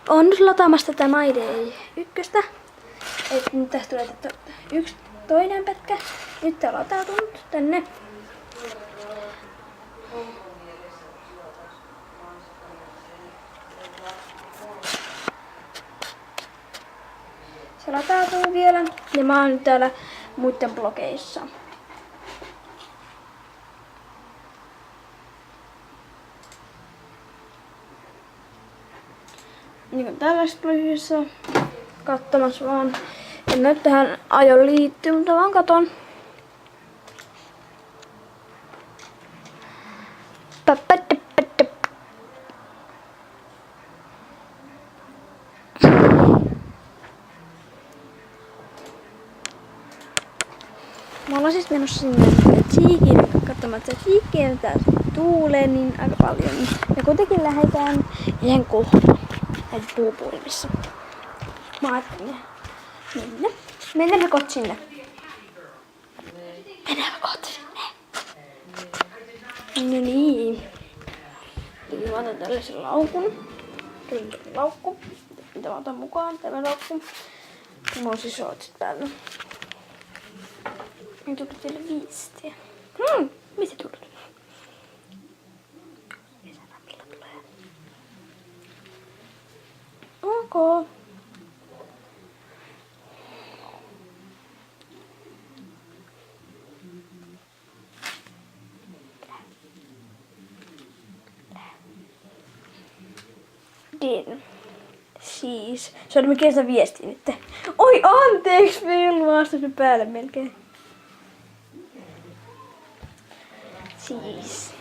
Oon nyt lataamassa tätä My Day 1. Et nyt tästä tulee yksi toinen pätkä. Nyt tää on latautunut tänne. Se latautuu vielä ja mä oon nyt täällä muiden blogeissa. Niin kuin tällaisessa blogissa katsomassa vaan. En nyt tähän ajo liittyy, mutta vaan katon. Mä ollaan siis menossa sinne Cheekiin katsomaan, että Cheekiin tuulee niin aika paljon. Ja kuitenkin lähdetään ihan kohta näitä puupulmissa. Mä ajattelin mennään kohta sinne. Mennään kohta sinne. No niin. Eli mä otan tällaisen laukun. Laukku. Mitä mä otan mukaan? Tämä laukku. Mulla on siis shortsit päällä. Nyt tuli teille viestiä. Mistä tuli? Millä tulee? Ok. Din. Siis. Se oli mikä sitä viestiä nyt. Oi anteeksi, Vilma vastasi päälle melkein. Siis.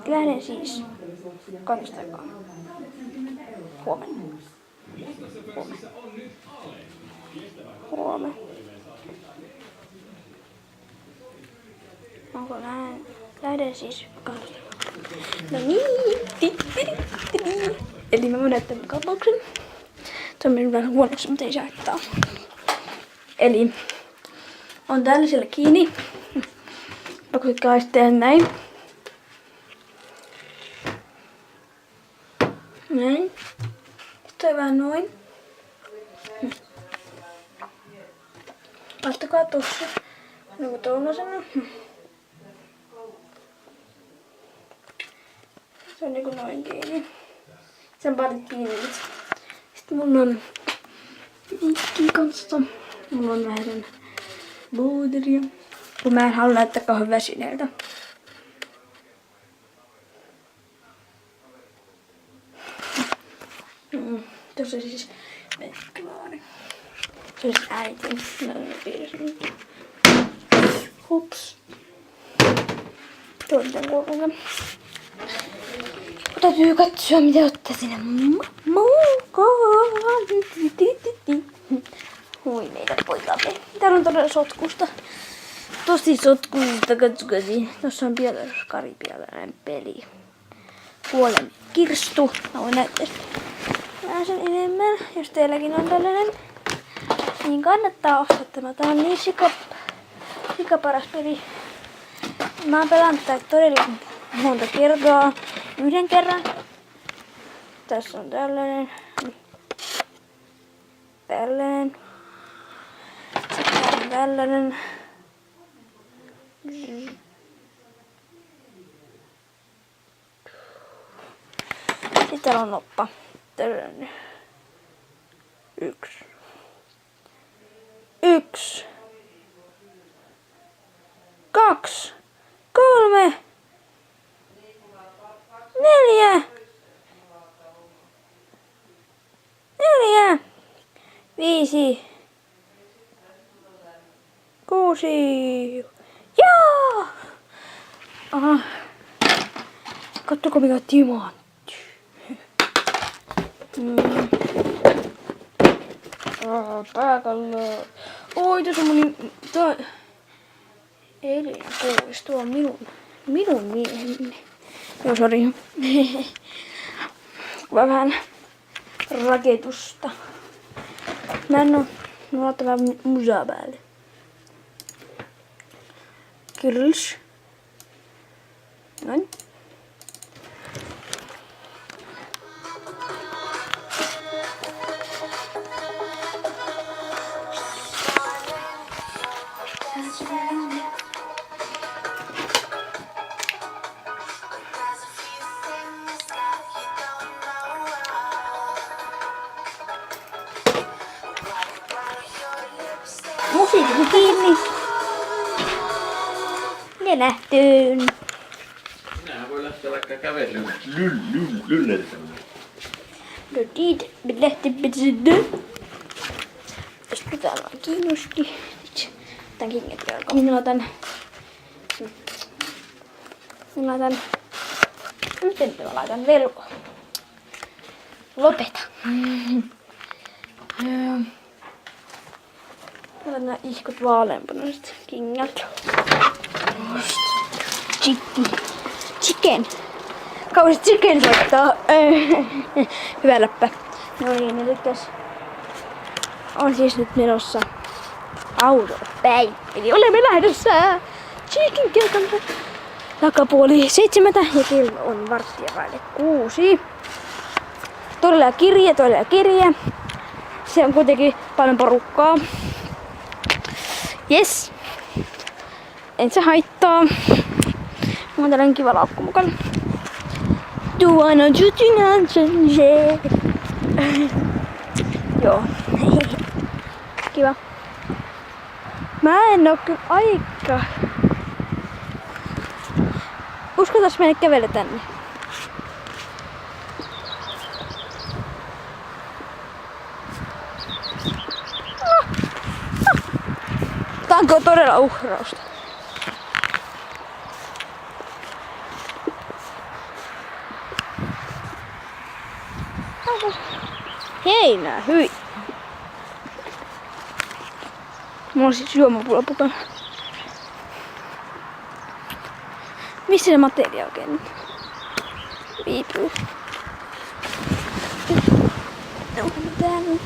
Lähden siis. Kannustakaa. Huomenna. Huomenna. Onko lähden siis kannustakaa. No niin. Eli mä voin näyttää kapauksen. Se on mennyt vähän huonoksi, mutta ei saattaa. Eli on tällaisella kiinni. Pakotkaa sitten näin. Näin. Sitten vähän noin. Laittakaa tossa. Niinku tollasena. Se on niinku noin kiinni. Sen parit kiinni. Sitten mulla on mikki kanssa. Mulla on vähän booderia. Kun mä en halua näyttää kauhean väsyneeltä. Tuossa siis veklaari. Se on siis äitin. Hups. Tuo on tämän kuulungan. Täytyy katsoa mitä ottaa sinne mukaan. Hui meidän poikamme. Täällä on todella sotkusta. Tosi sotkuista, katsokasi. Tuossa on karibialainen peli. Kuolen kirstu. Mä voin näyttää vähän sen enemmän. Jos teilläkin on tällainen, niin kannattaa ostaa tämä. Tää on niin sikaparas peli. Mä oon pelannut tätä todella monta kertaa. Yhden kerran. Tässä on tällainen. Tällainen. Sitten on tällainen. Sitten täällä on noppa. Tällainen. Yksi. 2. 3. 4. 5. 6. Joo! Aha. Kattoko mikä timantti. Pääkallo. Oi, tässä on mun Elina Kuuvis. Tuo on minun mieheni. Joo, sori. Vähän raketusta. Mä en oo laittaa vähän musaa päälle. Kirls. Noin. Kiinni. Ja nähtyyn. Minähän voi lähteä vaikka kävelyyn lyllertämään. No niin, me lähtemme sinne. Jos täällä on kiinnosti. Tän kingit jalka. Minä laitan... Miten mä laitan velko? Lopeta. Laitan nää ihkut vaaleanpunaiset kingät. Chicken. Kauas chicken soittaa. Hyvä läppä. No niin, elikkäs on siis nyt menossa autolla päin. Eli olemme lähdössä chicken kelkan takapuoli 7 ja kello on 5:15. Todella kirje. Se on kuitenkin paljon porukkaa. Yes. En se haittaa. Mulla on tällainen kiva laukku mukana. Tuon on jutingan senje. Joo. Kiva. Mä en oo kyllä aika. Uskotais mennä kävellä tänne. Tää on todella uhrausta. Heinää, hyi. Mulla on siis juomapullo mukana. Missä se materia oikein nyt? Viipyy. Onko mitään nyt?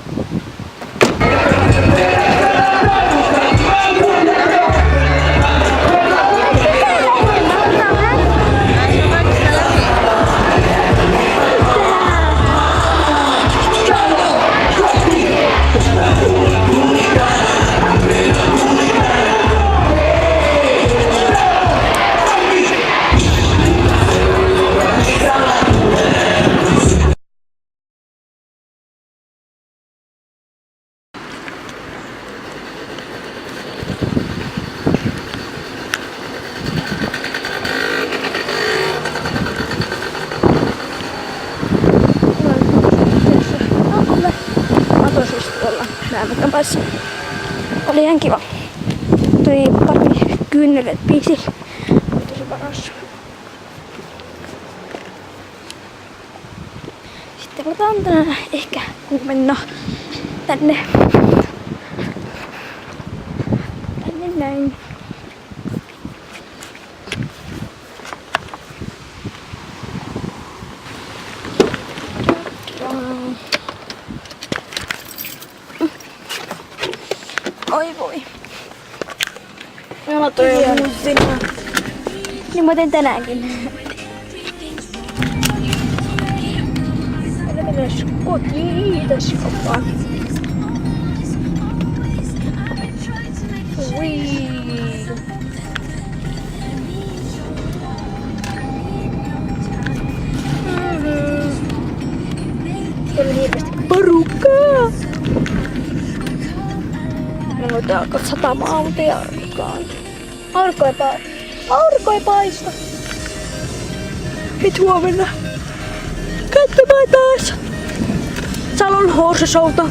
Matkan päässä. Oli ihan kiva. Tuli pari kyynelet biisi. Oli tosi paras. Sitten aletaan tänään ehkä huomenna tänne. Tänne näin. Oi voi. Mä toi jo muusina. Niin mä teen tänäänkin. Mennäs kotiin tässä kopaa. Siellä on hirveästi porukkaa. Nyt alkaa satamaan autojakaan. Aurinko ei paista. Nyt huomenna katsomaan taas Salon Horseshowta.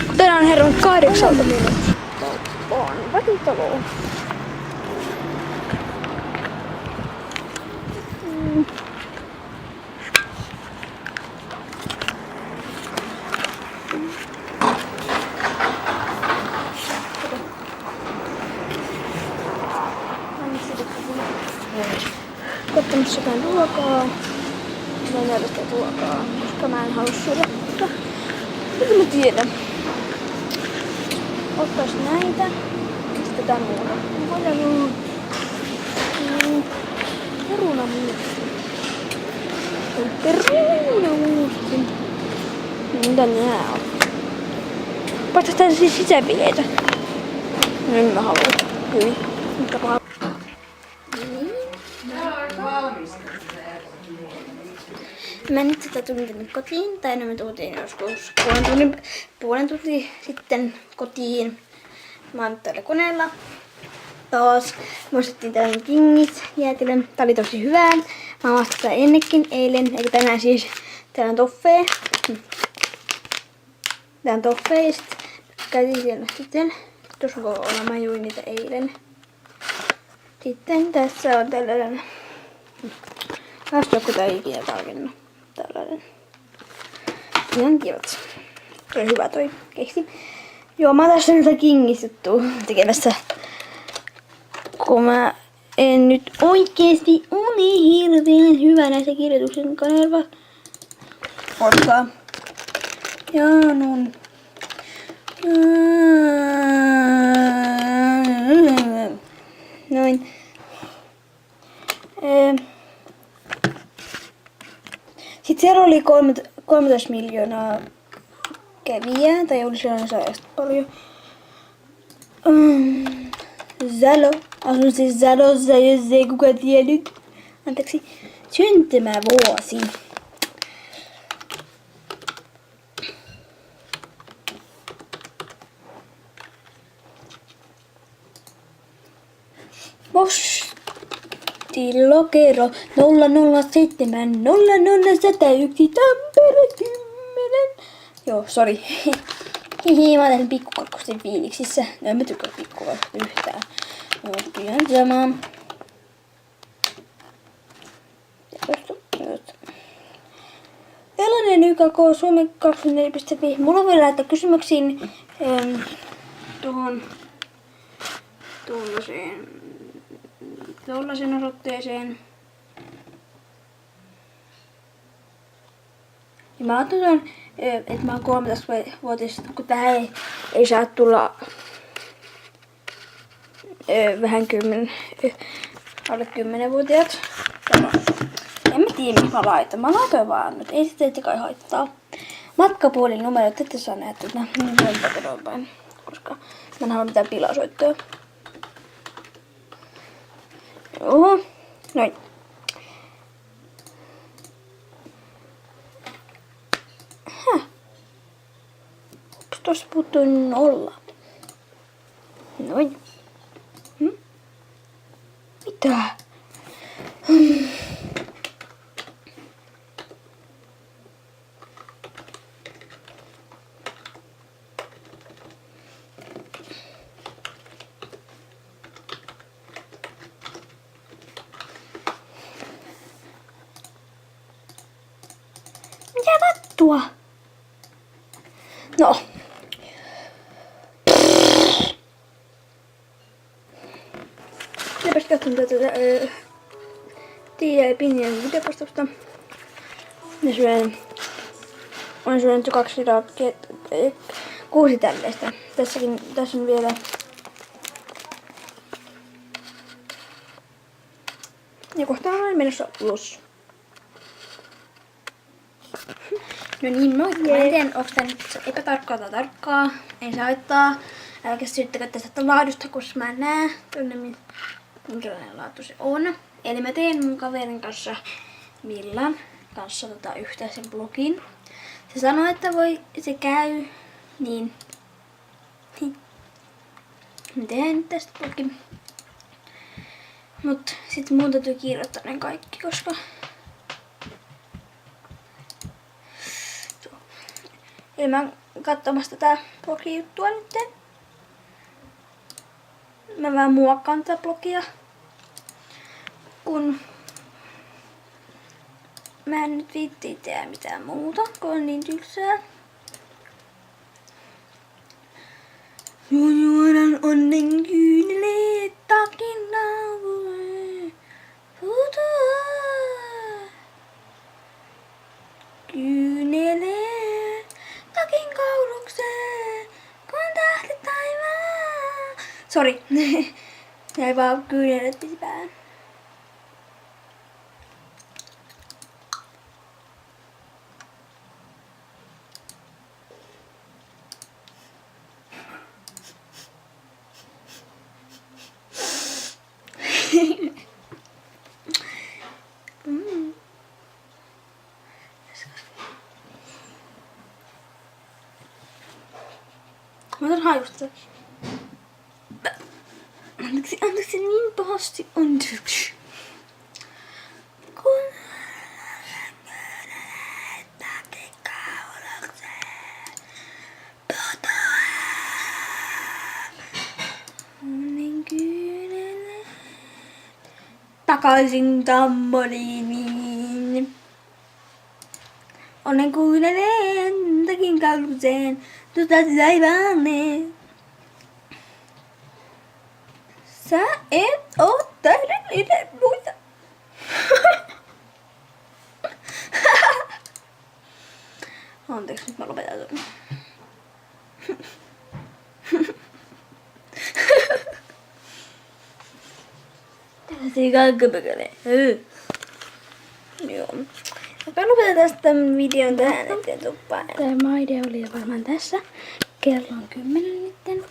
Kun tänään herran 8 minuuttia. On väkitaloon. Kattomassa jotain ruokaa. Mä en näytä sitä ruokaa, koska mä en halua syödä. Mitä mä tiedän? Ottais näitä. Sitten tän muuta. Perunamuusti. Perunamuusti. Mitä nää on? Paitsi tää siis sisäbileitä. En mä halua. Hyi. Mikä paha. Mä nyt tulin tänne kotiin, tai no me tultiin joskus puolen tuntia sitten kotiin. Mä oon nyt tällä koneella. Taas. Mä ostettiin tällainen Kingis jäätelö. Tää oli tosi hyvää. Mä oon ostettu tätä ennenkin eilen, eikä tänään siis. Täällä on toffee. Tää on toffee ja sit käytiin siellä sitten. Tuossa kokolla mä juin niitä eilen. Sitten tässä on tällainen. Vasta kun tää ei ikinä tarkennut. Tällainen. Ihan kivat. Toi hyvä toi keksi. Joo, mä oon tässä nyt Kingis-juttua tekemässä. Kun mä en nyt oikeesti ole hirveen hyvä näissä kirjoituksen kanssa. Odottaa. Jaanun. Noin. Sitten siellä oli 13 miljoonaa kävijää, tai oli sellainen sairasta paljon. Zalo, asun siis Zalossa, jos ei kukaan tiennyt. Anteeksi, syntymävuosi. Postilokero 007 00101 Tampere 10. Joo, sori. Hihi, mä oon tehnyt pikkukakkosten fiiliksissä. No en mä tykkää pikkukakkosta yhtään. Mutta ihan sama. Elanen YKK Suomi 24.fi. Mulla on vielä laittaa kysymyksiin tuohon tuollaisen osoitteeseen. Ja mä ajattelin, että mä oon 13-vuotias, kun tähän ei saa tulla vähän alle 10-vuotiaat. En mä tiedä, mitä mä laitan. Mä laitoin vaan nyt. Ei sitä kai haittaa. Matkapuolin numerot, ette saa nähdä tätä. Päin, koska mä en halua mitään pilasoittoa. Joo. Noin. Onks tossa puuttuu 0? Noin. Mitä? Mitä vattua? No. Minäpäs katson tätä Tiia ja Pinjan videopostausta. Olen syönyt jo 2 kiloa 6 tällaista. Tässä on vielä ja kohta olen menossa ulos. No niin, moikka. Mä en tiedä, onko tää nyt epätarkkaa tai tarkkaa. Ei saa haittaa. Älkää syyttäkö tästä laadusta, koska mä en näe tunne minkälainen laatu se on. Eli mä teen mun kaverin kanssa Millan kanssa yhteisen blogin. Se sanoi, että se käy, niin mä teen tästä blogin. Mut sit mun täytyy kirjoittaa ne kaikki, koska eli mä oon katsomassa tätä blogijuttua nytten. Mä vähän muokkaan tätä blogia, kun mä en nyt viitti tehdä mitään muuta, kun on niin tylsää. Juodan onnen kyyneleet takin naulee putoaa. Kyyneleet takin kaurukseen, kun tähti taivaan. Sori, jäi vaan kyynelet piti päähän. Mä otan hajusta. Anteeksi niin pahasti. Anteeksi. Kun takaisin Tamboliiniin. Onnen kuunnelen takin kalluseen, tuota taivaanne. Sä et oo täydellinen muita. Anteeksi, nyt mä lopetan ton. Tällaisia kalkkapökäle. Joo. Mä lopetan tästä videon tähän, ettei tuu päälle. Tämä idea oli varmaan tässä. Kello on 10 nytten.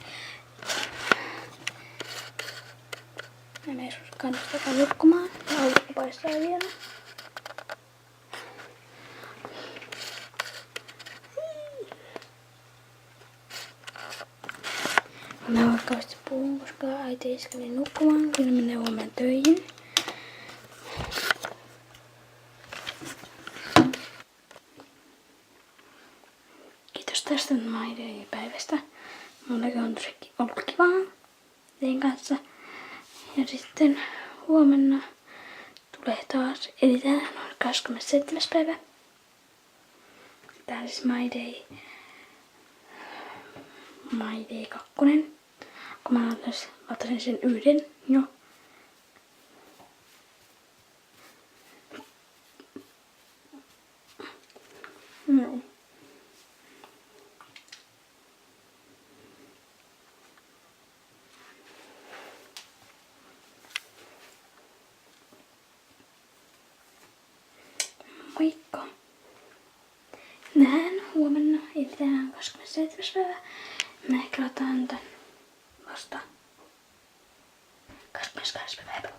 Mä menen kannustakaan nukkumaan. Aurinko paistaa vielä. Mä vaikka vasta puhun, koska äiti ei iskeli nukkumaan. Kyllä menee huomenna töihin. Kiitos tästä My Day-päivästä. Mullakin on tosi ollut kivaa teidän kanssa. Ja sitten huomenna tulee taas, eli tänään on 27. päivä. Tää on siis My Day 2. Kun mä latasin sen yhden jo. No. Moikka! Nähdään huomenna, eli tänään on 27. päivä. Mä ehkä lataan tän vasta 28. päivä.